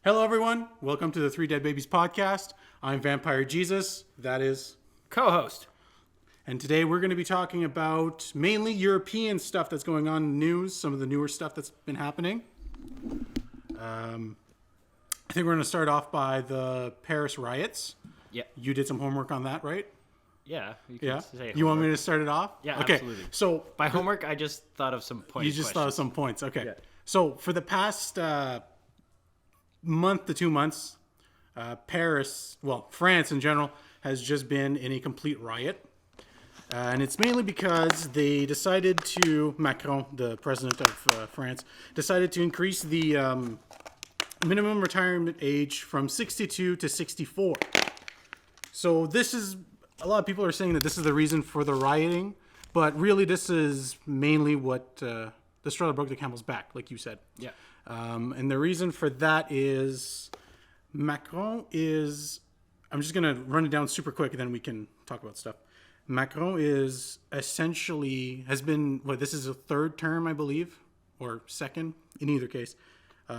Hello, everyone. Welcome to the Three Dead Babies podcast. I'm Vampire Jesus. That is. Co-host. And today we're going to be talking about mainly European stuff that's going on in the news, some of the newer stuff that's been happening. I think we're going to start off by the Paris riots. Yeah. You did some homework on that, right? Yeah. You can Yeah. say homework. You want me to start it off? Yeah, okay. absolutely. So by homework, I just thought of some points. you just thought of some points. Okay. Yeah. So for the past month to 2 months, France in general, has just been in a complete riot. And it's mainly because they decided to, Macron, the president of France, decided to increase the minimum retirement age from 62 to 64. So this is, a lot of people are saying that this is the reason for the rioting, but really this is mainly what the straw that broke the camel's back, like you said. Yeah. And the reason for that is Macron is, I'm just going to run it down super quick and then we can talk about stuff. Macron is essentially, has been, this is a third term, I believe, or second, in either case.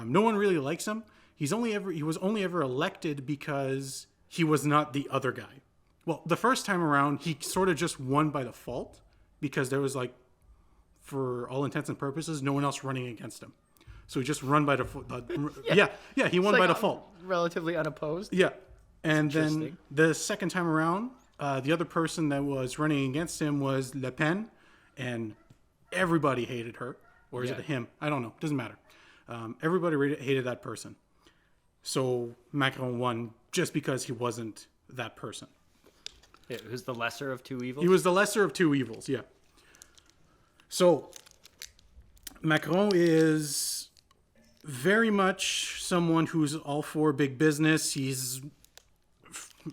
No one really likes him. He was only ever elected because he was not the other guy. Well, the first time around, he sort of just won by default because there was for all intents and purposes, no one else running against him. So he just run by default. He won by default. Relatively unopposed. Yeah. And then the second time around, the other person that was running against him was Le Pen, and everybody hated her. Or is it him? I don't know. Doesn't matter. Everybody hated that person. So Macron won just because he wasn't that person. It was the lesser of two evils? He was the lesser of two evils, yeah. So Macron is very much someone who's all for big business. He's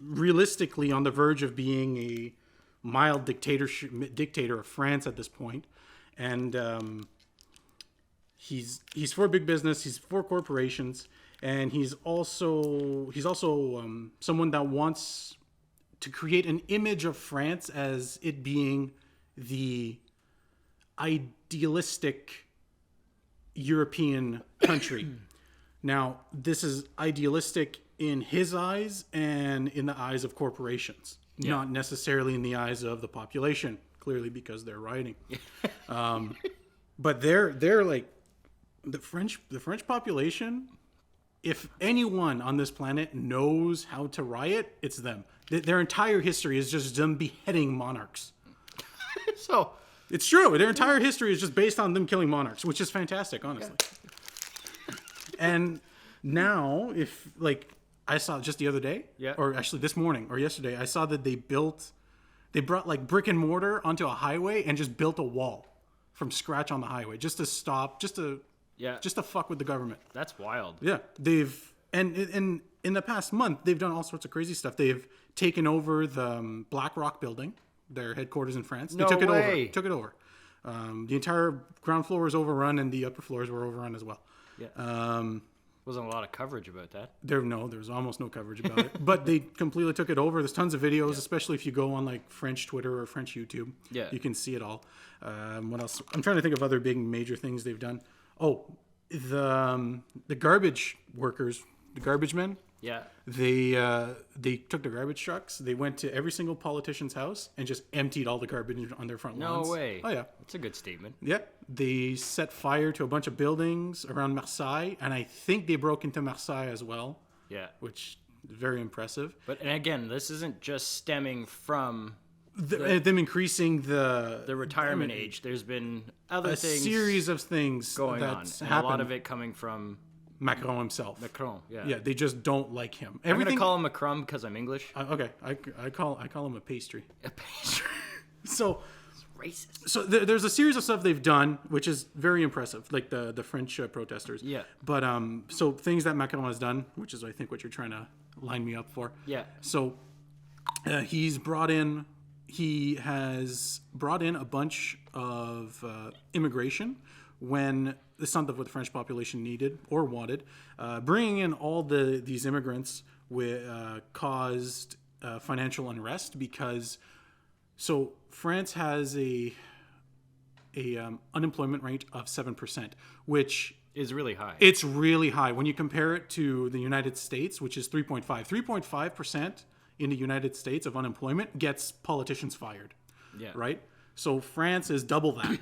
realistically on the verge of being a mild dictator of France at this point. And he's for big business. He's for corporations. And he's also someone that wants to create an image of France as it being the idealistic European country. Now, this is idealistic in his eyes and in the eyes of corporations, not necessarily in the eyes of the population, clearly because they're rioting. But they're like the French population. If anyone on this planet knows how to riot, it's them. Their entire history is just them beheading monarchs. So it's true. Their entire history is just based on them killing monarchs, which is fantastic, honestly. Yeah. And now, I saw just the other day, or actually this morning or yesterday, I saw that they brought brick and mortar onto a highway and just built a wall from scratch on the highway just to stop, just to fuck with the government. That's wild. Yeah, and in the past month they've done all sorts of crazy stuff. They've taken over the Black Rock building, their headquarters in France. They took it over. The entire ground floor was overrun, and the upper floors were overrun as well. Yeah. Wasn't a lot of coverage about that. There was almost no coverage about it. But they completely took it over. There's tons of videos, especially if you go on French Twitter or French YouTube. Yeah. You can see it all. What else? I'm trying to think of other big major things they've done. Oh, the garbage workers, the garbage men. Yeah. They took the garbage trucks. They went to every single politician's house and just emptied all the garbage on their front lawns. No way. Oh, yeah. That's a good statement. Yeah. They set fire to a bunch of buildings around Marseille, and I think they broke into Marseille as well. Yeah. Which is very impressive. And again, this isn't just stemming from them increasing the retirement age. There's been other things, a series of things going on, and a lot of it coming from Macron himself. Macron, yeah. Yeah, they just don't like him. I'm going to call him Macron because I'm English. Okay, I call him a pastry. A pastry. So it's racist. So there's a series of stuff they've done, which is very impressive, like the French protesters. Yeah. But so things that Macron has done, which is I think what you're trying to line me up for. Yeah. So he has brought in a bunch of immigration when it's not what the French population needed or wanted. Bringing in all these immigrants caused financial unrest because France has a unemployment rate of 7%, which is really high. It's really high. When you compare it to the United States, which is 3.5. 3.5% in the United States of unemployment gets politicians fired. Yeah. Right? So France is double that.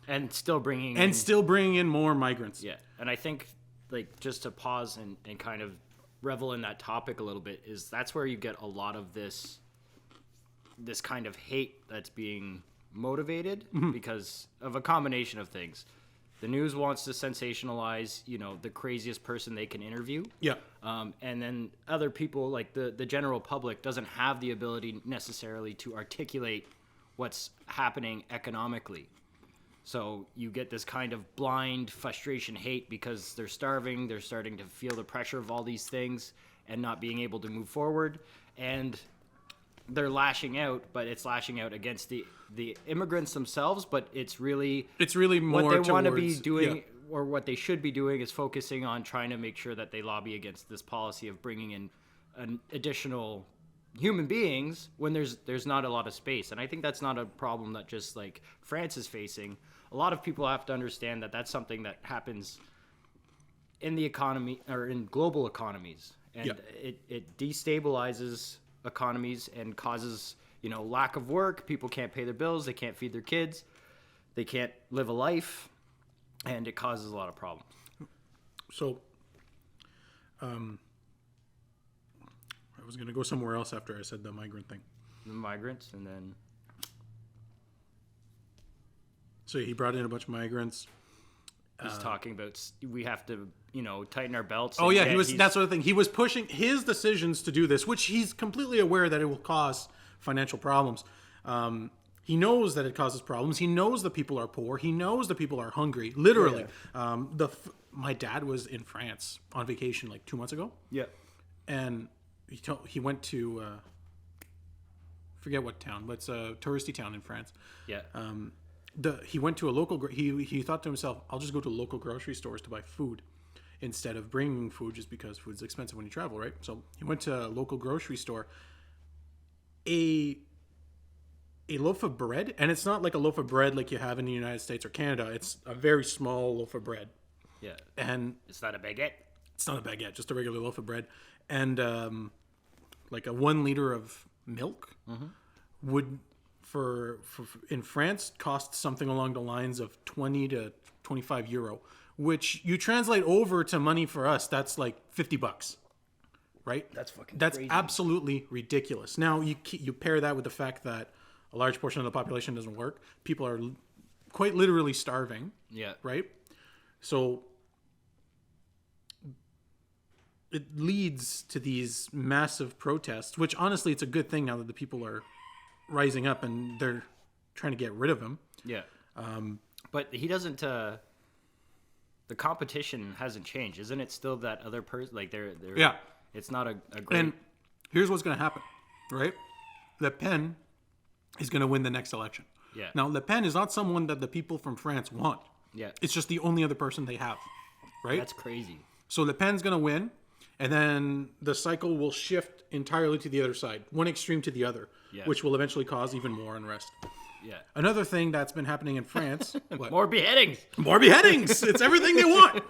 And still bringing in more migrants. Yeah. And I think, like, just to pause and kind of revel in that topic a little bit, is that's where you get a lot of this kind of hate that's being motivated because of a combination of things. The news wants to sensationalize, the craziest person they can interview. Yeah. And then other people, like the general public, doesn't have the ability necessarily to articulate what's happening economically. So you get this kind of blind frustration, hate, because they're starving. They're starting to feel the pressure of all these things and not being able to move forward. And they're lashing out, but it's lashing out against the immigrants themselves. But it's really more what they want to be towards- doing, yeah. or what they should be doing, is focusing on trying to make sure that they lobby against this policy of bringing in an additional human beings when there's not a lot of space. And I think that's not a problem that just like France is facing. A lot of people have to understand that that's something that happens in the economy or in global economies, and Yeah. it destabilizes economies and causes lack of work. People can't pay their bills, they can't feed their kids, they can't live a life, and it causes a lot of problems. So, I was going to go somewhere else after I said the migrant thing. The migrants, and then So he brought in a bunch of migrants. he's talking about we have to tighten our belts. Oh and yeah, get- he was. he's- That's the thing. He was pushing his decisions to do this, which he's completely aware that it will cause financial problems. He knows that it causes problems. He knows the people are poor. He knows the people are hungry. Literally, my dad was in France on vacation like 2 months ago, yeah. and he went to forget what town, but it's a touristy town in France. Yeah. He went to a local. He thought to himself, "I'll just go to local grocery stores to buy food, instead of bringing food, just because food's expensive when you travel, right?" So he went to a local grocery store. A loaf of bread, and it's not like a loaf of bread like you have in the United States or Canada. It's a very small loaf of bread, Yeah. and It's not a baguette. it's not a baguette, just a regular loaf of bread, and like a 1 liter of milk would for in France cost something along the lines of 20 to 25 euro, which you translate over to money for us, that's like $50, right? That's fucking That's crazy. absolutely ridiculous. Now you pair that with the fact that a large portion of the population doesn't work. People are quite literally starving, Yeah. right? So it leads to these massive protests, which honestly, it's a good thing now that the people are rising up and they're trying to get rid of him. Yeah. But he doesn't. The competition hasn't changed, isn't it? Still that other person, like they're. Yeah. It's not a great. And here's what's going to happen, right? Le Pen is going to win the next election. Yeah. Now, Le Pen is not someone that the people from France want. Yeah. It's just the only other person they have, right? That's crazy. So Le Pen's going to win, and then the cycle will shift entirely to the other side, one extreme to the other, Yeah. which will eventually cause even more unrest. Yeah. Another thing that's been happening in France, what? More beheadings. More beheadings. It's everything they want,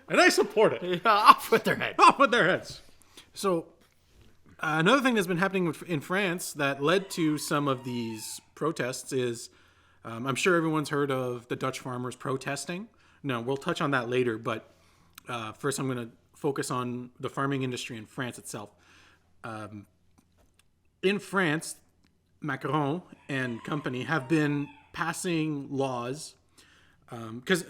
and I support it. Off with their head. Off with their heads. So another thing that's been happening in France that led to some of these protests is, I'm sure everyone's heard of the Dutch farmers protesting. No, we'll touch on that later, but first I'm going to focus on the farming industry in France itself. In France, Macron and company have been passing laws because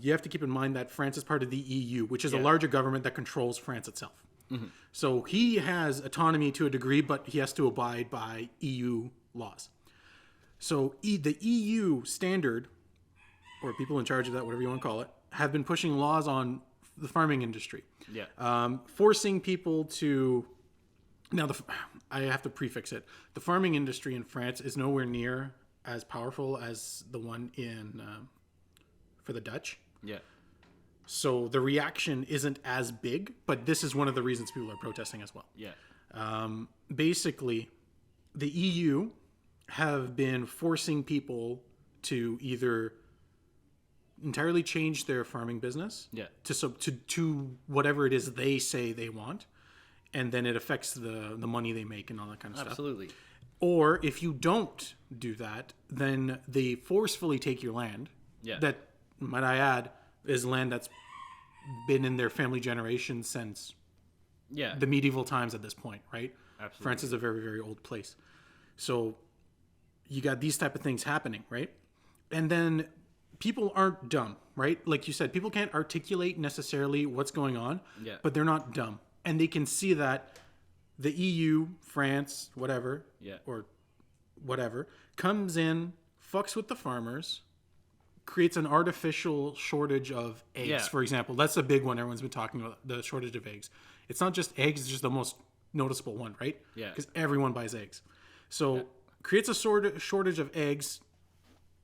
you have to keep in mind that France is part of the EU, which is a larger government that controls France itself. So he has autonomy to a degree, but he has to abide by EU laws. So the EU standard, or people in charge of that, whatever you want to call it, have been pushing laws on the farming industry. Yeah. Forcing people to... Now, I have to prefix it. The farming industry in France is nowhere near as powerful as the one for the Dutch. Yeah. So the reaction isn't as big, but this is one of the reasons people are protesting as well. Yeah. Basically, the EU have been forcing people to either entirely change their farming business Yeah. to whatever it is they say they want, and then it affects the money they make and all that kind of stuff. Absolutely. Or if you don't do that, then they forcefully take your land. Yeah. That, might I add, is land that's been in their family generation since Yeah. the medieval times at this point, right? Absolutely. France is a very, very old place. So you got these type of things happening, right? And then people aren't dumb, right? Like you said, people can't articulate necessarily what's going on, Yeah. but they're not dumb. And they can see that the EU, France, whatever, Yeah. or whatever, comes in, fucks with the farmers, creates an artificial shortage of eggs, Yeah. for example. That's a big one everyone's been talking about, the shortage of eggs. It's not just eggs, it's just the most noticeable one, right? Yeah. Because everyone buys eggs. So creates a shortage of eggs,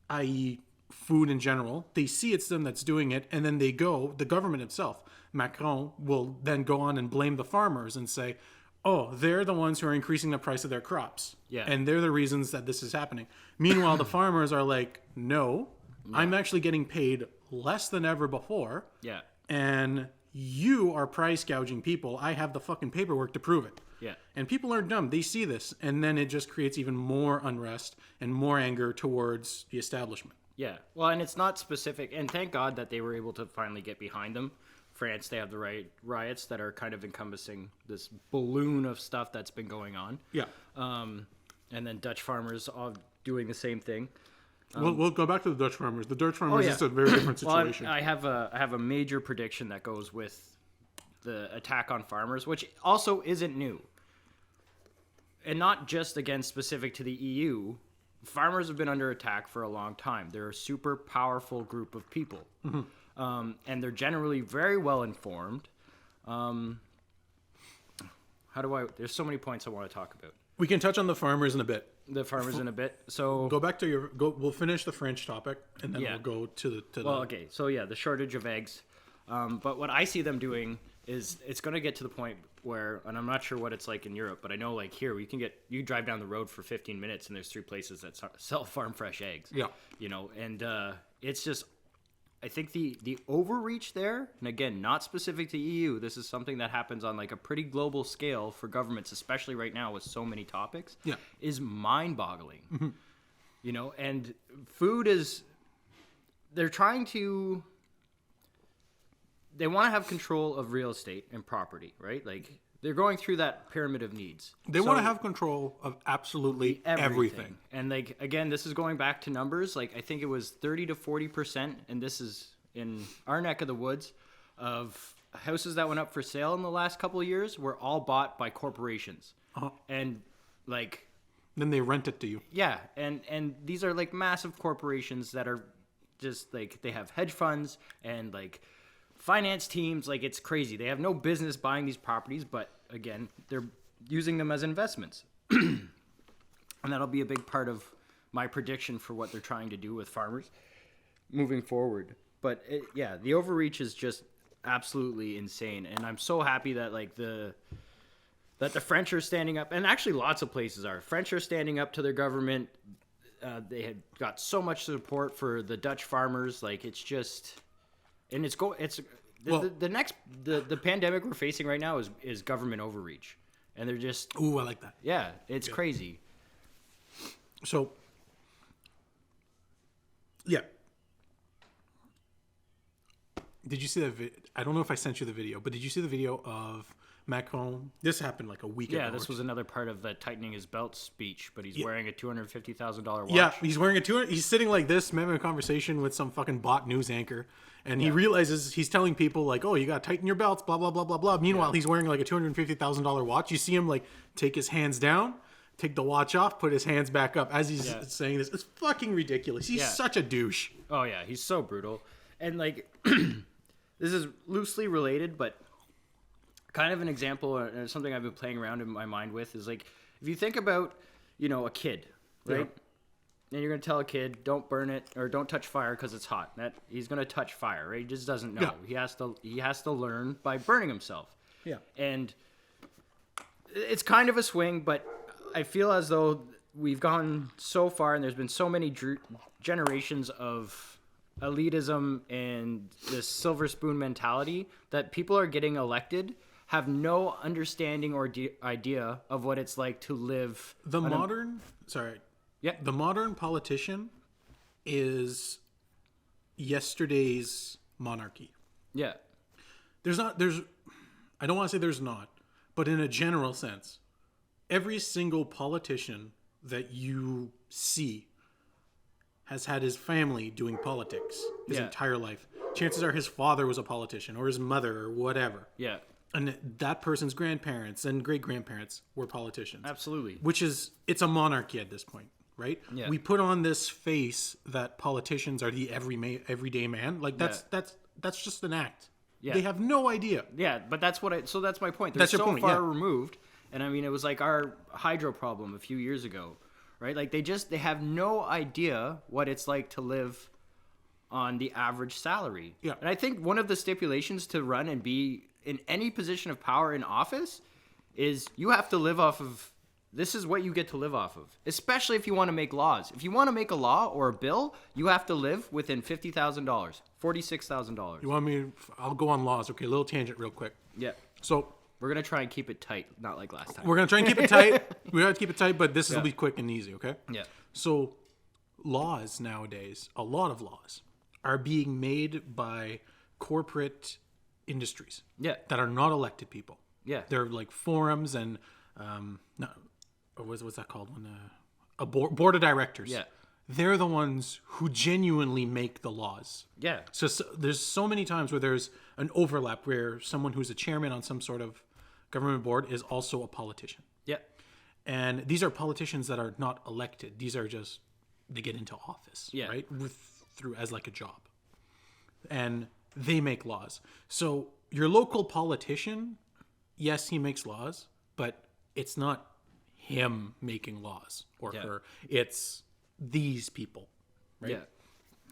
i.e. food in general. They see it's them that's doing it, and then the government itself, Macron, will then go on and blame the farmers and say, oh, they're the ones who are increasing the price of their crops. Yeah. And they're the reasons that this is happening. Meanwhile, the farmers are like, no, I'm actually getting paid less than ever before. Yeah. And you are price gouging people. I have the fucking paperwork to prove it. Yeah. And people aren't dumb. They see this. And then it just creates even more unrest and more anger towards the establishment. Yeah. Well, and it's not specific. And thank God that they were able to finally get behind them. France, they have the riots that are kind of encompassing this balloon of stuff that's been going on. Yeah. And then Dutch farmers all doing the same thing. We'll go back to the Dutch farmers. The Dutch farmers is a very different Well, situation. I have a major prediction that goes with the attack on farmers, which also isn't new. And not just, again, specific to the EU. Farmers have been under attack for a long time. They're a super powerful group of people. And they're generally very well informed. There's so many points I want to talk about. We can touch on the farmers in a bit. The farmers in a bit. So Go back to we'll finish the French topic, and then Yeah. we'll go to the... Well, okay. So yeah, the shortage of eggs. But what I see them doing is it's going to get to the point where, and I'm not sure what it's like in Europe, but I know like here you drive down the road for 15 minutes and there's 3 places that sell farm fresh eggs. Yeah. You know, and it's just, I think the overreach there, and again, not specific to EU, this is something that happens on like a pretty global scale for governments, especially right now with so many topics, Yeah. is mind-boggling. You know, and food is, they're trying to, they want to have control of real estate and property, right? Like they're going through that pyramid of needs. They want to have control of absolutely everything. And like, again, this is going back to numbers. Like I think it was 30 to 40%. And this is in our neck of the woods of houses that went up for sale in the last couple of years were all bought by corporations. And like, Then they rent it to you. yeah. And these are like massive corporations that are just like, they have hedge funds and like finance teams. Like it's crazy. They have no business buying these properties, but again, they're using them as investments. And that'll be a big part of my prediction for what they're trying to do with farmers moving forward. But the overreach is just absolutely insane. And I'm so happy that like the French are standing up, and actually lots of places are. French are standing up to their government. They had got so much support for the Dutch farmers. Like it's just, and the pandemic we're facing right now is government overreach, and they're just, Ooh, I like that. yeah, it's crazy. So, yeah. Did you see that? I don't know if I sent you the video, but did you see the video of Macron? This happened like a week ago. Yeah, this was another part of the tightening his belt speech, but he's wearing a $250,000 watch. Yeah, he's wearing he's sitting like this, having a conversation with some fucking bot news anchor, and he realizes he's telling people like, "Oh, you gotta tighten your belts," blah blah blah blah blah. Meanwhile, he's wearing like a $250,000 watch. You see him like take his hands down, take the watch off, put his hands back up as he's saying this. It's fucking ridiculous. He's such a douche. Oh yeah, he's so brutal, and like this is loosely related, but kind of an example or something I've been playing around in my mind with is like if you think about, you know, a kid, right? Yeah. And you're gonna tell a kid don't burn it or don't touch fire because it's hot. That he's gonna touch fire, right? He just doesn't know. Yeah. He has to learn by burning himself. Yeah. And it's kind of a swing, but I feel as though we've gone so far and there's been so many generations of elitism and this silver spoon mentality that people are getting elected have no understanding or idea of what it's like to live. The modern politician is yesterday's monarchy. Yeah. I don't want to say there's not, but in a general sense, every single politician that you see has had his family doing politics his entire life. Chances are his father was a politician, or his mother, or whatever. Yeah. And that person's grandparents and great-grandparents were politicians. Absolutely. It's a monarchy at this point, right? Yeah. We put on this face that politicians are the everyday man. Like that's just an act. Yeah. They have no idea. Yeah, but that's my point. They're That's your so point, far yeah. removed. And I mean, it was like our hydro problem a few years ago, right? Like they have no idea what it's like to live on the average salary. Yeah. And I think one of the stipulations to run and be in any position of power in office is you have to live off of, this is what you get to live off of, especially if you want to make laws. If you want to make a law or a bill, you have to live within $50,000, $46,000. You want me? I'll go on laws. Okay, little tangent real quick. Yeah. So We're going to try and keep it tight, not like last time. we're gonna try and keep it tight. We gotta keep it tight, but this will be quick and easy. Okay. Yeah. So laws nowadays, a lot of laws, are being made by corporate industries. Yeah. That are not elected people. Yeah. They're like forums and what's that called when a board of directors. Yeah. They're the ones who genuinely make the laws. Yeah. So there's so many times where there's an overlap where someone who's a chairman on some sort of government board is also a politician. Yeah. And these are politicians that are not elected. These are just, they get into office, Yeah. right? Through as like a job. And they make laws. So your local politician, yes, he makes laws, but it's not him making laws or her. It's these people, right? Yeah.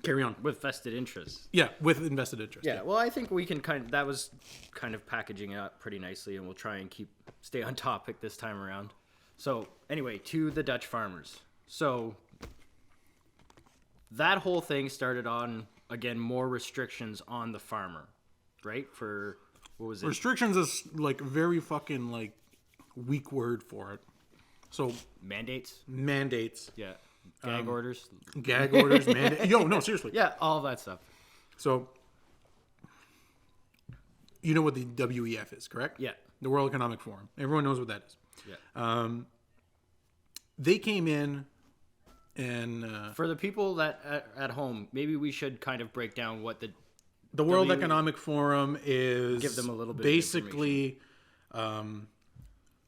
Carry on. With vested interests. Yeah, with invested interest. Yeah. Well, I think we can that was kind of packaging it up pretty nicely, and we'll try and stay on topic this time around. So anyway, to the Dutch farmers. So that whole thing started on, again, more restrictions on the farmer, right? For, what was it? Restrictions is like very fucking like weak word for it. So Mandates? Yeah. Gag orders? Gag orders, mandate. Yo, no, seriously. Yeah, all of that stuff. So you know what the WEF is, correct? Yeah. The World Economic Forum. Everyone knows what that is. Yeah. They came in and For the people that at home, maybe we should kind of break down what the World Economic Forum is. Give them a little bit of basically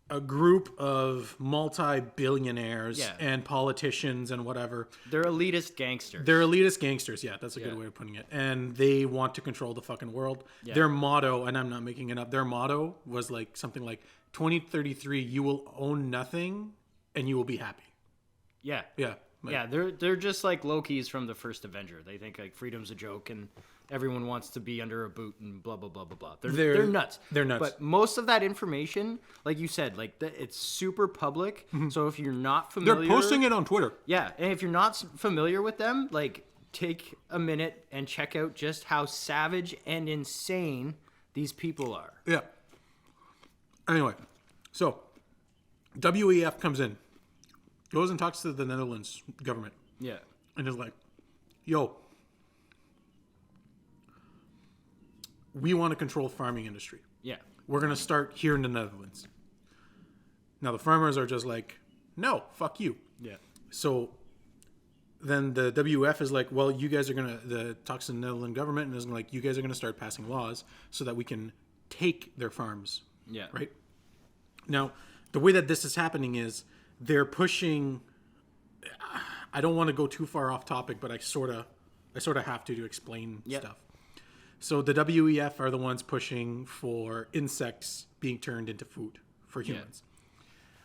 a group of multi-billionaires and politicians and whatever. They're elitist gangsters. They're elitist gangsters. Yeah, that's a good way of putting it. And they want to control the fucking world. Yeah. Their motto, and I'm not making it up, their motto was like something like 2033, you will own nothing and you will be happy. Yeah. Yeah. Yeah, they're just like Loki's from the first Avenger. They think like freedom's a joke and everyone wants to be under a boot and blah blah blah blah blah. They're nuts. They're nuts. But most of that information, like you said, like it's super public. Mm-hmm. So if you're not familiar, they're posting it on Twitter. Yeah, and if you're not familiar with them, like take a minute and check out just how savage and insane these people are. Yeah. Anyway, so WEF comes in. Goes and talks to the Netherlands government. Yeah. And is like, yo, we want to control farming industry. Yeah. We're going to start here in the Netherlands. Now, the farmers are just like, no, fuck you. Yeah. So then the WEF is like, well, you guys are going to, talks to the Netherlands government and is like, you guys are going to start passing laws so that we can take their farms. Yeah. Right? Now, the way that this is happening is, they're pushing. I don't want to go too far off topic, but I sort of have to explain stuff. So the WEF are the ones pushing for insects being turned into food for humans.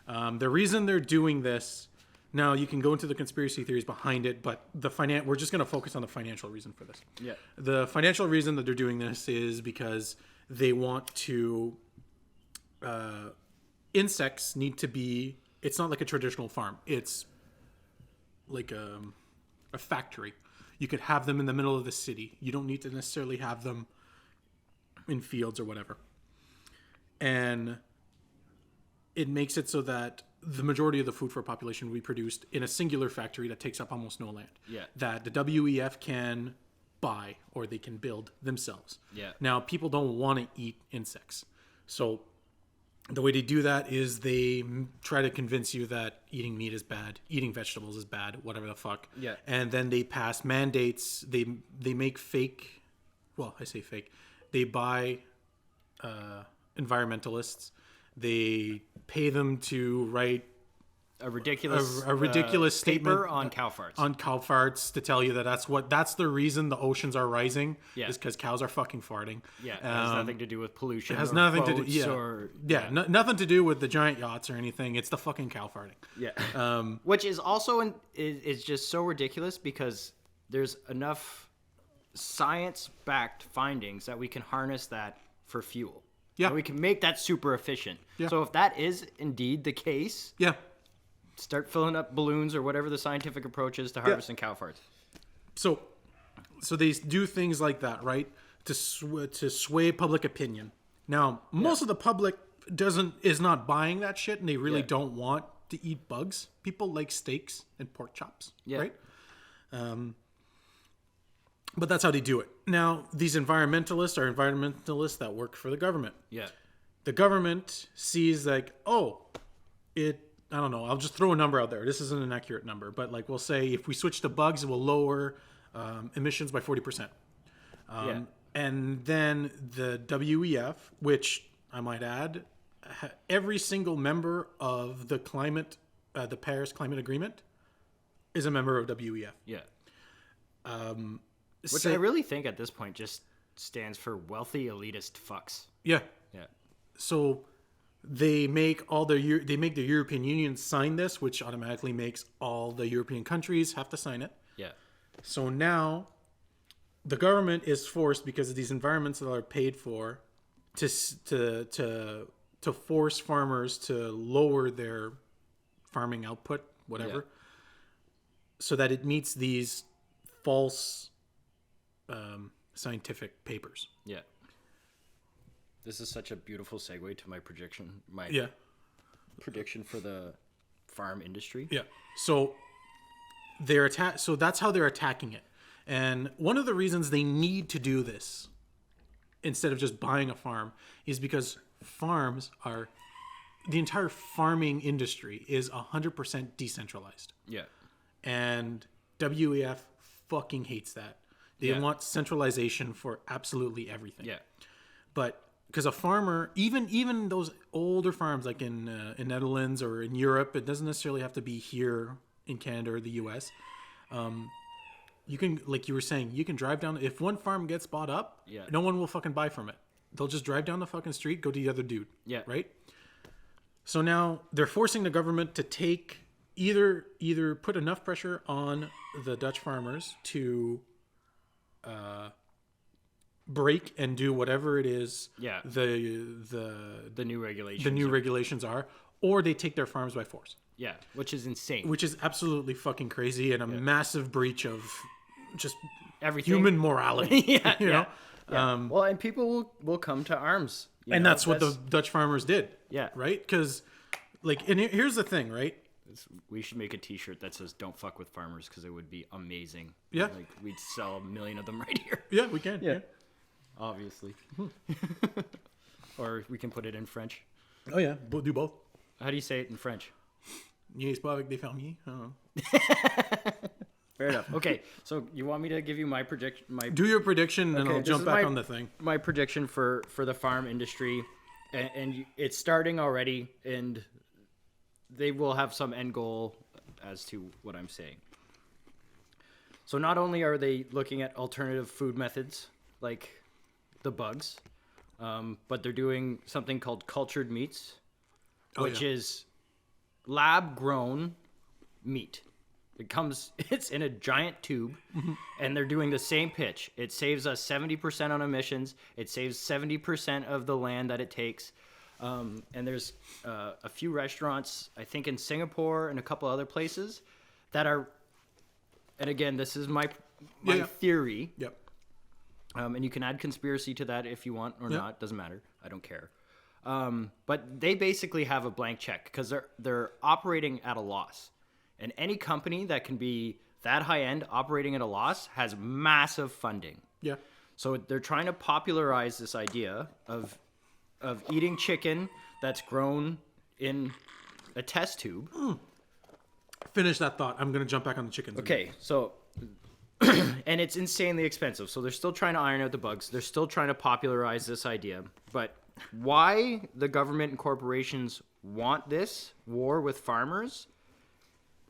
Yeah. The reason they're doing this, now you can go into the conspiracy theories behind it, but we're just going to focus on the financial reason for this. Yeah. The financial reason that they're doing this is because they want to. Insects need to be. It's not like a traditional farm. It's like a factory. You could have them in the middle of the city. You don't need to necessarily have them in fields or whatever. And it makes it so that the majority of the food for a population will be produced in a singular factory that takes up almost no land. Yeah. That the WEF can buy or they can build themselves. Yeah. Now, people don't want to eat insects. So the way they do that is they try to convince you that eating meat is bad, eating vegetables is bad, whatever the fuck. Yeah. And then they pass mandates. They make fake, well, I say fake. They buy environmentalists. They pay them to write a ridiculous statement paper on cow farts. On cow farts to tell you that that's the reason the oceans are rising. Yeah. Is because cows are fucking farting. Yeah, it has nothing to do with pollution. It has nothing to do. Yeah, nothing to do with the giant yachts or anything. It's the fucking cow farting. Yeah. Which is also is just so ridiculous because there's enough science-backed findings that we can harness that for fuel. Yeah. And we can make that super efficient. Yeah. So if that is indeed the case, yeah, start filling up balloons or whatever the scientific approach is to harvesting cow farts. So they do things like that, right? To sway public opinion. Now, most of the public is not buying that shit, and they really don't want to eat bugs. People like steaks and pork chops, right? But that's how they do it. Now, these environmentalists are environmentalists that work for the government. Yeah. The government sees like, I don't know, I'll just throw a number out there. This isn't an accurate number, but like we'll say if we switch to bugs, it will lower emissions by 40%. And then the WEF, which I might add, every single member of the Paris Climate Agreement is a member of WEF. Yeah. Which I really think at this point just stands for wealthy elitist fucks. Yeah. Yeah. So they make the European Union sign this, which automatically makes all the European countries have to sign it. Yeah. So now the government is forced, because of these environments that are paid for, to force farmers to lower their farming output, whatever, so that it meets these false scientific papers. Yeah. This is such a beautiful segue to my prediction. Prediction for the farm industry. Yeah. So so that's how they're attacking it. And one of the reasons they need to do this instead of just buying a farm is because the entire farming industry is 100% decentralized. Yeah. And WEF fucking hates that. They want centralization for absolutely everything. Yeah. But because a farmer, even those older farms like in Netherlands or in Europe, it doesn't necessarily have to be here in Canada or the US. You can, like you were saying, you can drive down. If one farm gets bought up, no one will fucking buy from it. They'll just drive down the fucking street, go to the other dude. Yeah. Right? So now they're forcing the government to take either put enough pressure on the Dutch farmers to break and do whatever it is the new regulations regulations are, or they take their farms by force. Yeah, which is insane. Which is absolutely fucking crazy and a massive breach of just everything, human morality. you know? Well, and people will come to arms. And that's what the Dutch farmers did. Yeah. Right? Because, like, and here's the thing, right? We should make a T-shirt that says "Don't fuck with farmers" because it would be amazing. Yeah, like we'd sell 1 million of them right here. Yeah, we can. Yeah, obviously. Or we can put it in French. Oh yeah, we'll do both. How do you say it in French? Yes, pas avec des fermiers. Fair enough. Okay, so you want me to give you my prediction? Do your prediction, and I'll jump back on the thing. My prediction for the farm industry, and it's starting already, and they will have some end goal as to what I'm saying. So not only are they looking at alternative food methods like the bugs, but they're doing something called cultured meats, which is lab-grown meat. It's in a giant tube, and they're doing the same pitch. It saves us 70% on emissions. It saves 70% of the land that it takes. And there's a few restaurants, I think in Singapore and a couple other places that are, and again, this is my theory. Yep. And you can add conspiracy to that if you want or not. Doesn't matter. I don't care. But they basically have a blank check because they're operating at a loss. And any company that can be that high end operating at a loss has massive funding. Yeah. So they're trying to popularize this idea of eating chicken that's grown in a test tube. Finish that thought. I'm going to jump back on the chickens. Okay, so and it's insanely expensive. So they're still trying to iron out the bugs. They're still trying to popularize this idea. But why the government and corporations want this war with farmers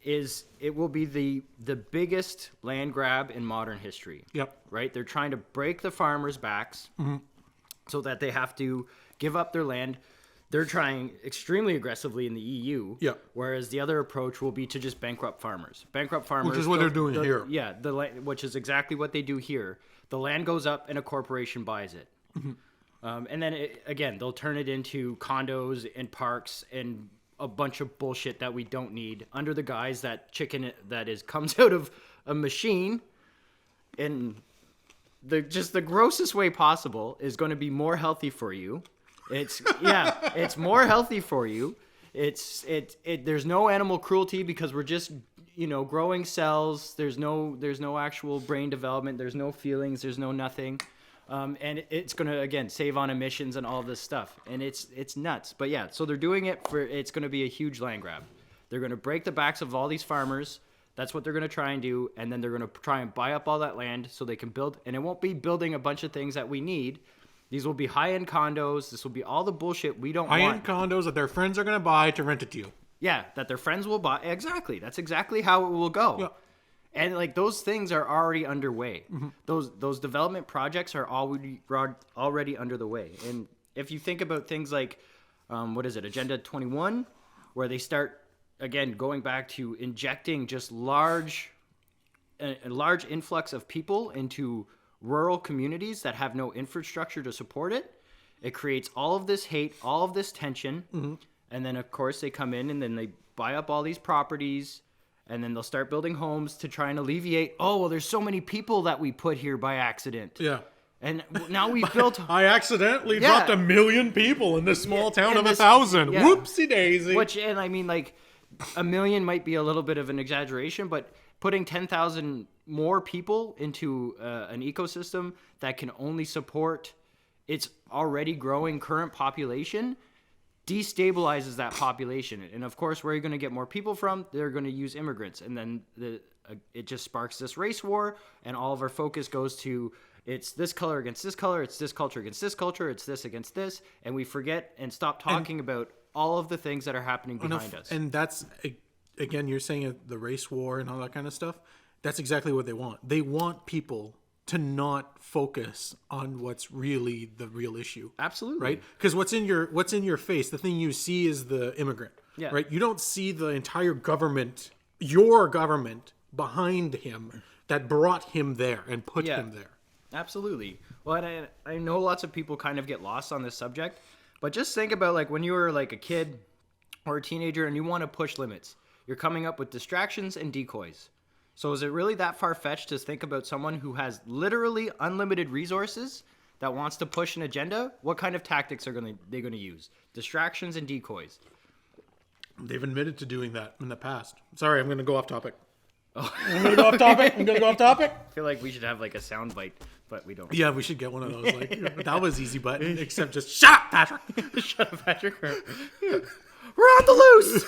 is it will be the biggest land grab in modern history. Yep. Right? They're trying to break the farmers' backs so that they have to give up their land. They're trying extremely aggressively in the EU. Yeah. Whereas the other approach will be to just bankrupt farmers. Bankrupt farmers. Which is what they're doing here. Yeah, which is exactly what they do here. The land goes up and a corporation buys it. And then, again, they'll turn it into condos and parks and a bunch of bullshit that we don't need under the guise that chicken comes out of a machine in the grossest way possible is going to be more healthy for you. It's more healthy for you. There's no animal cruelty because we're just, growing cells. There's no actual brain development. There's no feelings. There's no nothing. And it's going to, again, save on emissions and all this stuff. And it's nuts. But yeah, so they're doing it it's going to be a huge land grab. They're going to break the backs of all these farmers. That's what they're going to try and do. And then they're going to try and buy up all that land so they can build. And it won't be building a bunch of things that we need. These will be high-end condos. This will be all the bullshit we don't want. High-end condos that their friends are going to buy to rent it to you. Yeah, that their friends will buy. Exactly. That's exactly how it will go. Yeah. And like those things are already underway. Those development projects are already under the way. And if you think about things like, Agenda 21, where they start, again, going back to injecting just a large influx of people into rural communities that have no infrastructure to support it. It creates all of this hate, all of this tension. And then, of course, they come in and then they buy up all these properties. And then they'll start building homes to try and alleviate, there's so many people that we put here by accident. Yeah. And now we've built... I accidentally dropped 1 million people in this small town of 1,000. Yeah. Whoopsie daisy. And I mean, like, 1 million might be a little bit of an exaggeration, but putting 10,000 more people into an ecosystem that can only support its already growing current population destabilizes that population. And of course, where are you going to get more people from? They're going to use immigrants. And then it just sparks this race war, and all of our focus goes to it's this color against this color, it's this culture against this culture, it's this against this, and we forget and stop talking about all of the things that are happening behind us. And that's, again, you're saying the race war and all that kind of stuff. That's exactly what they want. They want people to not focus on what's really the real issue. Absolutely. Right? Because what's in your face, the thing you see is the immigrant. Yeah. Right? You don't see the entire government, your government, behind him that brought him there and put him there. Absolutely. Well, and I know lots of people kind of get lost on this subject, but just think about like when you were like a kid or a teenager and you want to push limits. You're coming up with distractions and decoys. So is it really that far-fetched to think about someone who has literally unlimited resources that wants to push an agenda? What kind of tactics are they going to use? Distractions and decoys. They've admitted to doing that in the past. Sorry, I'm going to go off topic. Oh. I'm going to go off topic. I feel like we should have like a sound bite, but we don't. Yeah, we should get one of those. Like that was easy button, except just shut up, Patrick. Shut up, Patrick. We're on the loose.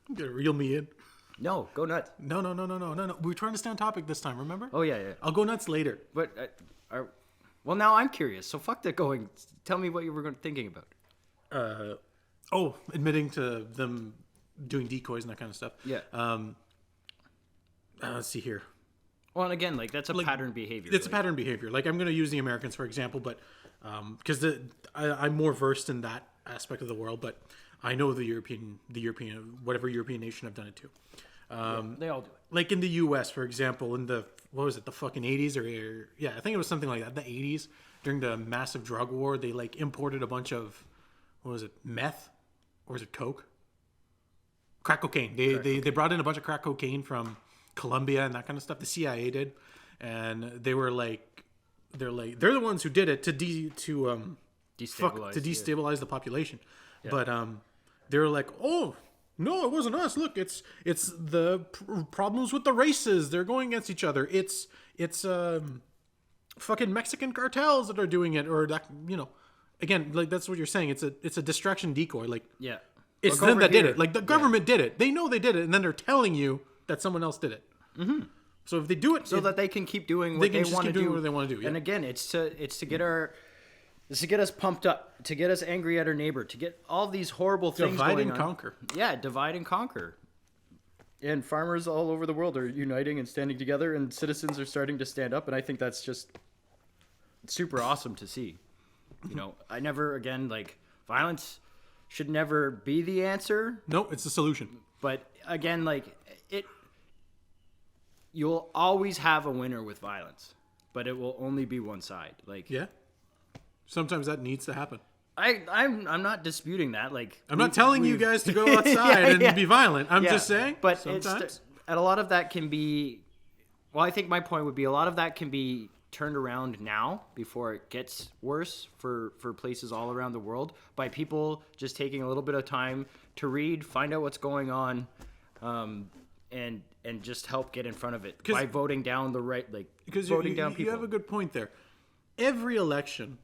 You gotta reel me in. No, go nuts. No. We were trying to stay on topic this time, remember? Oh, yeah. I'll go nuts later. But, well, now I'm curious. So fuck that going. Tell me what you were thinking about. Admitting to them doing decoys and that kind of stuff. Yeah. Let's see here. Well, and again, like, that's a pattern behavior. It's a pattern behavior. Like, I'm going to use the Americans, for example, but because I'm more versed in that aspect of the world, but I know the European, whatever European nation I've done it to. They all do it. Like in the U.S., for example, in the fucking 80s I think it was something like that, the 80s, during the massive drug war, they like imported a bunch of, meth? Or was it coke? Crack cocaine. They brought in a bunch of crack cocaine from Colombia and that kind of stuff. The CIA did, and they were like, they're the ones who did it to destabilize the population. Yeah. But they were like, oh no, it wasn't us. Look, it's the problems with the races. They're going against each other. It's fucking Mexican cartels that are doing it, or that, again, like that's what you're saying. It's a distraction decoy. Like, yeah, it's them that did it. Like the government did it. They know they did it, and then they're telling you that someone else did it. Mm-hmm. So if they do it, so that they can keep doing what they want to do. What they want to do. Yeah. And again, it's to get us pumped up, to get us angry at our neighbor, to get all these horrible things going on. Divide and conquer. Yeah, divide and conquer. And farmers all over the world are uniting and standing together, and citizens are starting to stand up, and I think that's just super awesome to see. I never, again, like, violence should never be the answer. No, it's the solution. But again, like, you'll always have a winner with violence, but it will only be one side. Like, yeah, sometimes that needs to happen. I'm not disputing that. Like, I'm not telling you guys to go outside and be violent. I'm just saying. But sometimes, and a lot of that can be. Well, I think my point would be a lot of that can be turned around now before it gets worse for places all around the world, by people just taking a little bit of time to read, find out what's going on, and just help get in front of it by voting down the right, like, because voting down people. You have a good point there. Every election,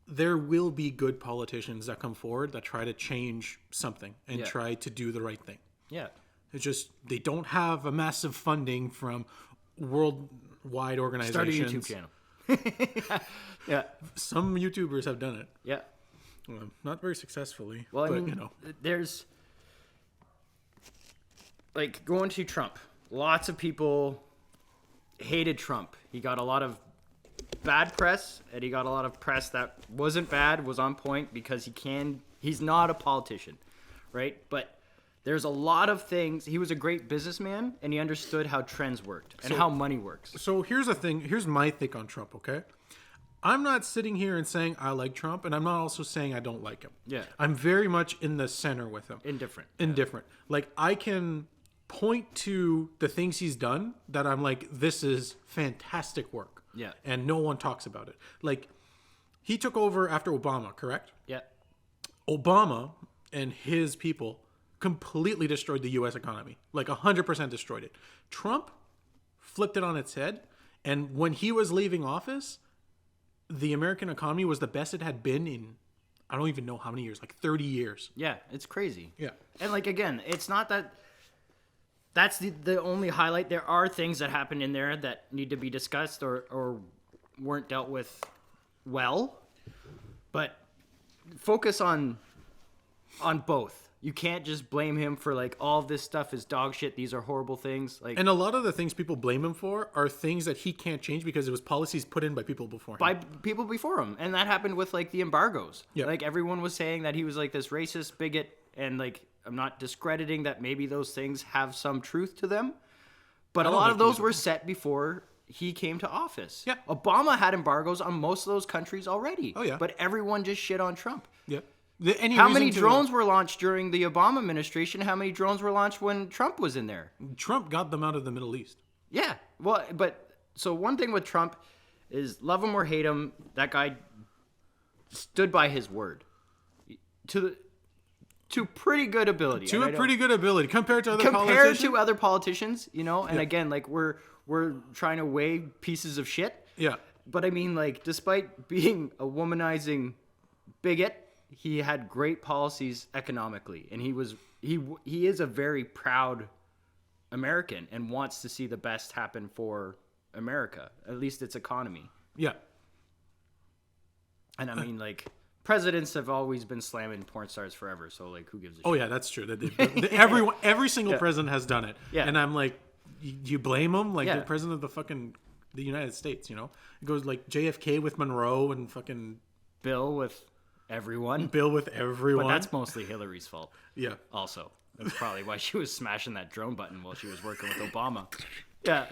there will be good politicians that come forward that try to change something and try to do the right thing. Yeah. It's just they don't have a massive funding from worldwide organizations. Start a YouTube channel. Yeah. Some YouTubers have done it. Yeah. Not very successfully. Well, I mean, there's, like, going to Trump. Lots of people hated Trump. He got a lot of bad press, and he got a lot of press that wasn't bad, was on point, because he's not a politician, right? But there's a lot of things. He was a great businessman, and he understood how trends worked and how money works. So here's the thing. Here's my take on Trump, okay? I'm not sitting here and saying I like Trump, and I'm not also saying I don't like him. Yeah. I'm very much in the center with him. Indifferent. Like, I can point to the things he's done that I'm like, this is fantastic work. Yeah. And no one talks about it. Like, he took over after Obama, correct? Yeah. Obama and his people completely destroyed the U.S. economy. Like, 100% destroyed it. Trump flipped it on its head. And when he was leaving office, the American economy was the best it had been in, I don't even know how many years, like 30 years. Yeah, it's crazy. Yeah. And, like, again, it's not that that's the only highlight. There are things that happen in there that need to be discussed or weren't dealt with well. But focus on both. You can't just blame him for, like, all this stuff is dog shit. These are horrible things. Like, and a lot of the things people blame him for are things that he can't change because it was policies put in by people before him. By people before him. And that happened with, like, the embargoes. Yeah. Like, everyone was saying that he was, like, this racist bigot, and, like, I'm not discrediting that maybe those things have some truth to them. But a lot of those were set before he came to office. Yeah. Obama had embargoes on most of those countries already. Oh, yeah. But everyone just shit on Trump. Yeah. How many drones were launched during the Obama administration? How many drones were launched when Trump was in there? Trump got them out of the Middle East. Yeah. Well, but so one thing with Trump is, love him or hate him, that guy stood by his word. To pretty good ability. Pretty good ability compared to other politicians, and again, like, we're trying to weigh pieces of shit. Yeah. But I mean, like, despite being a womanizing bigot, he had great policies economically, and he is a very proud American and wants to see the best happen for America, at least its economy. Yeah. And I mean, like, presidents have always been slamming porn stars forever, so, like, who gives a shit? Oh yeah, that's true. Every single president has done it. Yeah. And I'm like, you blame them? Like, the president of the United States, It goes like JFK with Monroe and fucking Bill with everyone. But that's mostly Hillary's fault. Yeah. Also, that's probably why she was smashing that drone button while she was working with Obama. Yeah.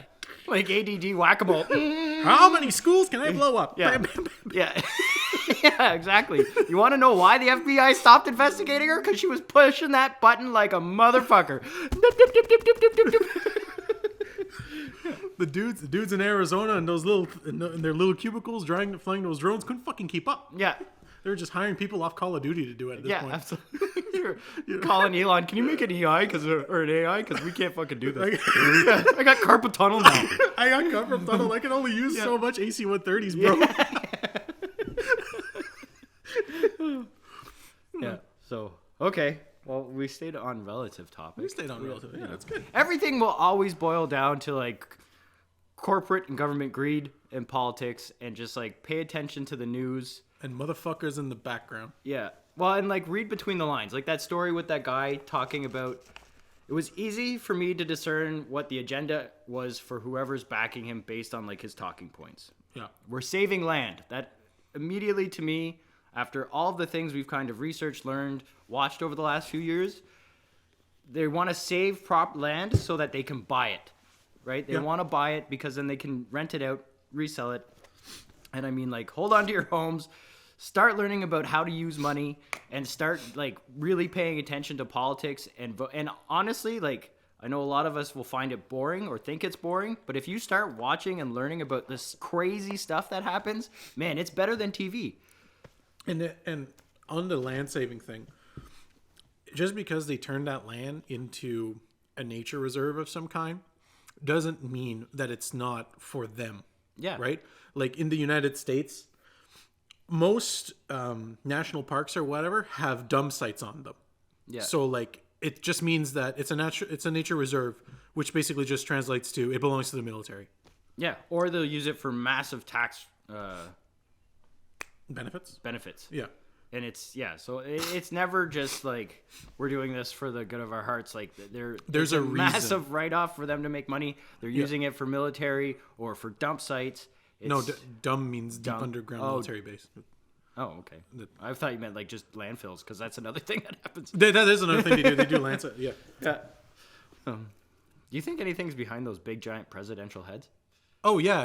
Like ADD whack-a-mole. How many schools can I blow up? Yeah. Yeah. Yeah, exactly. You want to know why the FBI stopped investigating her? Because she was pushing that button like a motherfucker. The dudes in Arizona and those little in their little cubicles flying those drones couldn't fucking keep up. Yeah. They were just hiring people off Call of Duty to do it at this point. Absolutely. You're calling Elon, can you make an AI or an AI? Because we can't fucking do this. I got carpal tunnel now. I got carpal tunnel. I can only use so much AC-130s, bro. Yeah. So, okay. Well, we stayed on relative topics. We stayed on relative. Yeah, that's good. Everything will always boil down to like corporate and government greed and politics, and just like pay attention to the news. And motherfuckers in the background. Yeah. Well, and like read between the lines. Like that story with that guy talking about, it was easy for me to discern what the agenda was for whoever's backing him based on like his talking points. Yeah. We're saving land. That immediately to me, after all of the things we've kind of researched, learned, watched over the last few years, they want to save land so that they can buy it, right? They want to buy it because then they can rent it out, resell it. And I mean, like, hold on to your homes, start learning about how to use money, and start like really paying attention to politics and vote. And honestly, like, I know a lot of us will find it boring or think it's boring, but if you start watching and learning about this crazy stuff that happens, man, it's better than TV. And on the land saving thing, just because they turned that land into a nature reserve of some kind doesn't mean that it's not for them. Yeah. Right? Like in the United States, most national parks or whatever have dump sites on them. Yeah. So like it just means that it's a nature reserve, which basically just translates to it belongs to the military. Yeah. Or they'll use it for massive tax benefits. Yeah. And so it's never just like we're doing this for the good of our hearts. Like there's a massive write-off for them to make money. They're using it for military or for dump sites. Dumb means deep underground military base. Oh, okay. I thought you meant like just landfills, because that's another thing that happens. That is another thing they do. They do landfill. Yeah. Yeah. Do you think anything's behind those big giant presidential heads? Oh yeah.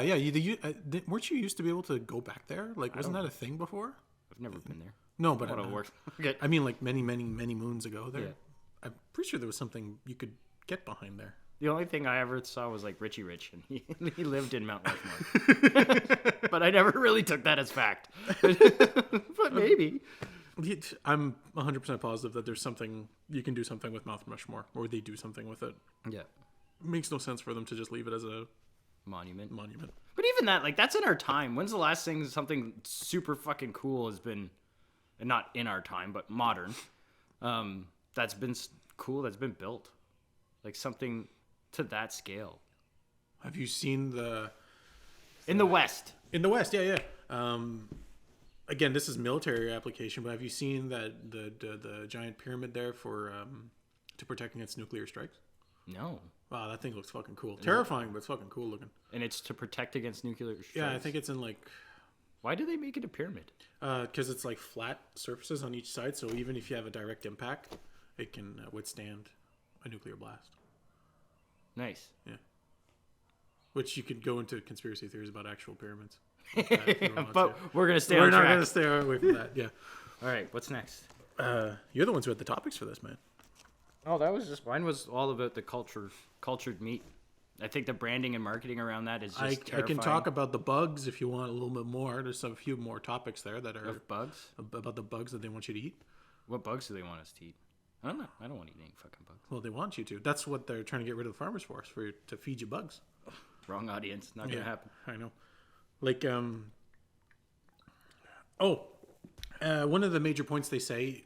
Weren't you used to be able to go back there? Like, wasn't that a thing before? I've never been there. No, but Okay. I mean, like many moons ago. There, I'm pretty sure there was something you could get behind there. The only thing I ever saw was like Richie Rich, and he lived in Mount Rushmore. But I never really took that as fact. But maybe. I'm 100% positive that there's something you can do something with Mount Rushmore, or they do something with it. Yeah. It makes no sense for them to just leave it as a monument. But even that, like, that's in our time. When's the last thing something super fucking cool has been, and not in our time, but modern, that's been cool, that's been built? Like something to that scale. Have you seen in the West? In the West, yeah. Again, this is military application, but have you seen that the giant pyramid there for to protect against nuclear strikes? No. Wow, that thing looks fucking cool. Terrifying, but it's fucking cool looking. And it's to protect against nuclear strikes? Yeah, I think it's in like... Why do they make it a pyramid? Because it's like flat surfaces on each side, so even if you have a direct impact, it can withstand a nuclear blast. Nice. Yeah. Which you could go into conspiracy theories about actual pyramids. But we're going to stay on track. We're not going to stay away from that, yeah. All right, what's next? You're the ones who had the topics for this, man. Oh, that was just... Mine was all about the cultured meat. I think the branding and marketing around that is just terrifying. I can talk about the bugs if you want a little bit more. There's a few more topics there that are... Of bugs? About the bugs that they want you to eat. What bugs do they want us to eat? I don't know. I don't want to eat any fucking bugs. Well, they want you to. That's what they're trying to get rid of the farmers for, to feed you bugs. Wrong audience. Not going to happen. I know. Like, one of the major points they say,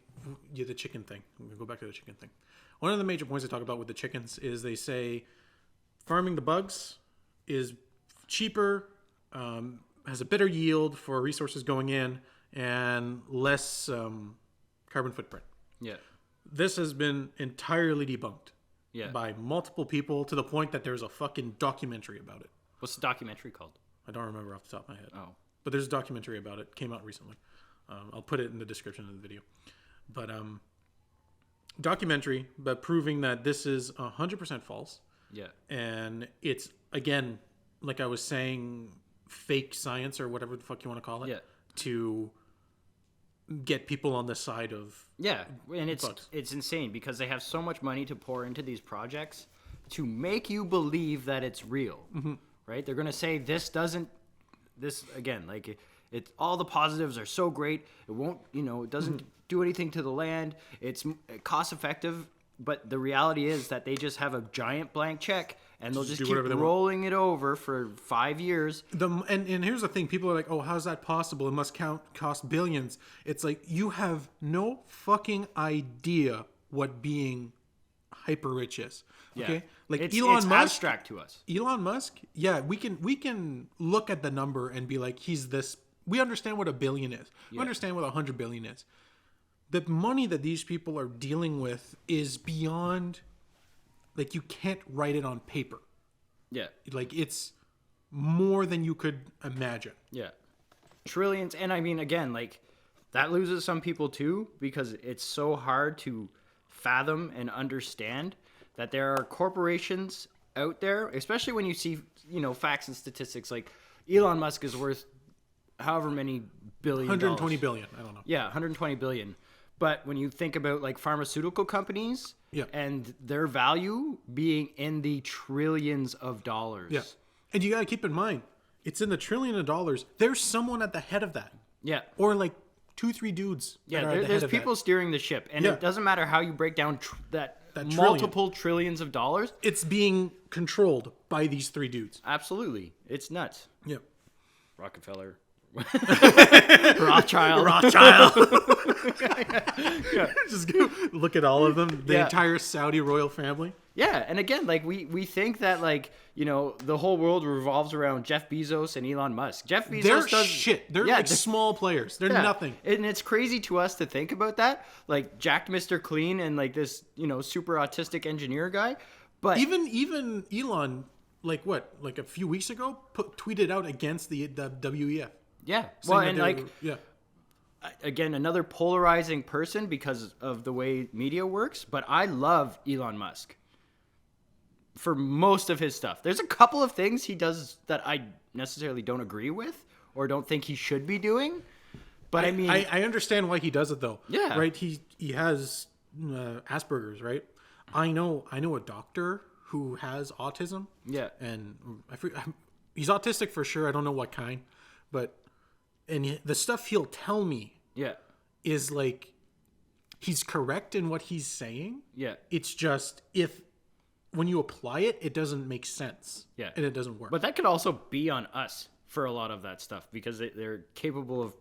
the chicken thing. I'm going to go back to the chicken thing. One of the major points they talk about with the chickens is they say farming the bugs is cheaper, has a better yield for resources going in, and less carbon footprint. Yeah. This has been entirely debunked by multiple people to the point that there's a fucking documentary about it. What's the documentary called? I don't remember off the top of my head. Oh. But there's a documentary about it. Came out recently. I'll put it in the description of the video. But documentary, but proving that this is 100% false. Yeah. And it's, again, like I was saying, fake science or whatever the fuck you want to call it. Yeah. To get people on the side of... Yeah, and bugs. It's insane because they have so much money to pour into these projects to make you believe that it's real. Mm-hmm. right? They're going to say this again, like it all the positives are so great. It won't, it doesn't do anything to the land. It's cost effective, but the reality is that they just have a giant blank check and they'll just keep rolling it over for 5 years. And here's the thing. People are like, oh, how's that possible? It must cost billions. It's like, you have no fucking idea what being hyper rich is. Okay? Yeah. Like it's Musk, abstract to us. Elon Musk, yeah, we can look at the number and be like, he's this. We understand what $1 billion is. We understand what $100 billion is. The money that these people are dealing with is beyond, like, you can't write it on paper. Yeah. Like, it's more than you could imagine. Yeah. Trillions. And I mean, again, like, that loses some people too, because it's so hard to fathom and understand that there are corporations out there, especially when you see, facts and statistics, like Elon Musk is worth however many billion. 120 billion. I don't know. Yeah, 120 billion. But when you think about like pharmaceutical companies and their value being in the trillions of dollars. Yeah. And you got to keep in mind, it's in the trillion of dollars. There's someone at the head of that. Yeah. Or like 2-3 dudes. Yeah, there's people steering the ship. And it doesn't matter how you break down that multiple trillions of dollars. It's being controlled by these 3 dudes. Absolutely. It's nuts. Yeah. Rockefeller. Rothschild. Just go look at all of them. The entire Saudi royal family. Yeah, and again, like we think that like the whole world revolves around Jeff Bezos and Elon Musk. Jeff Bezos They're shit. They're like small players. They're nothing. And it's crazy to us to think about that. Like Jack Mr. Clean and like this super autistic engineer guy. But even Elon, like a few weeks ago, tweeted out against the WEF. Yeah. Well, and like again, another polarizing person because of the way media works. But I love Elon Musk for most of his stuff. There's a couple of things he does that I necessarily don't agree with or don't think he should be doing. But I mean, I understand why he does it though. Yeah. Right. He has Asperger's. Right. I know a doctor who has autism. Yeah. And he's autistic for sure. I don't know what kind, but the stuff he'll tell me. Yeah. Is like, he's correct in what he's saying. Yeah. It's just when you apply it, it doesn't make sense. Yeah. And it doesn't work. But that could also be on us for a lot of that stuff because they're capable of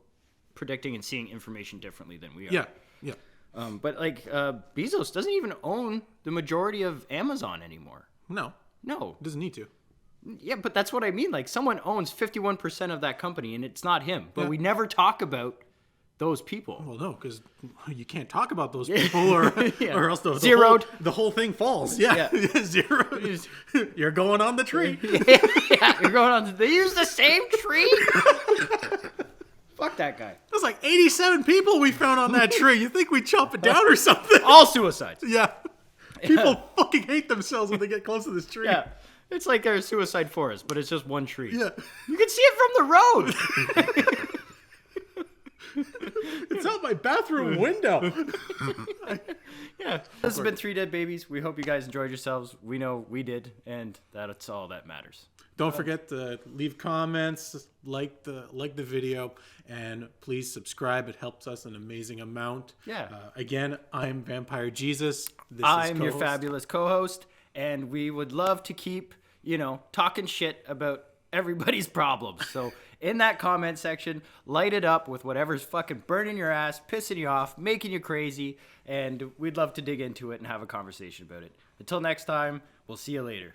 predicting and seeing information differently than we are. Yeah. Yeah. But like Bezos doesn't even own the majority of Amazon anymore. No. Doesn't need to. Yeah, but that's what I mean. Like someone owns 51% of that company and it's not him. But we never talk about those people. Well, no, because you can't talk about those people or else the whole thing falls. Yeah. Zeroed. You're going on the tree. You're going on. They use the same tree? Fuck that guy. There's like 87 people we found on that tree. You think we chop it down or something? All suicides. Yeah. People fucking hate themselves when they get close to this tree. Yeah. It's like a suicide forest, but it's just one tree. Yeah. You can see it from the road. It's out my bathroom window. Yeah. This has been 3 Dead Babies. We hope you guys enjoyed yourselves. We know we did, and that's all that matters. Don't forget to leave comments, like the video, and please subscribe. It helps us an amazing amount. Yeah. Again, I'm Vampire Jesus. I'm your fabulous co-host, and we would love to keep, talking shit about everybody's problems. So in that comment section, light it up with whatever's fucking burning your ass, pissing you off, making you crazy, and we'd love to dig into it and have a conversation about it. Until next time, we'll see you later.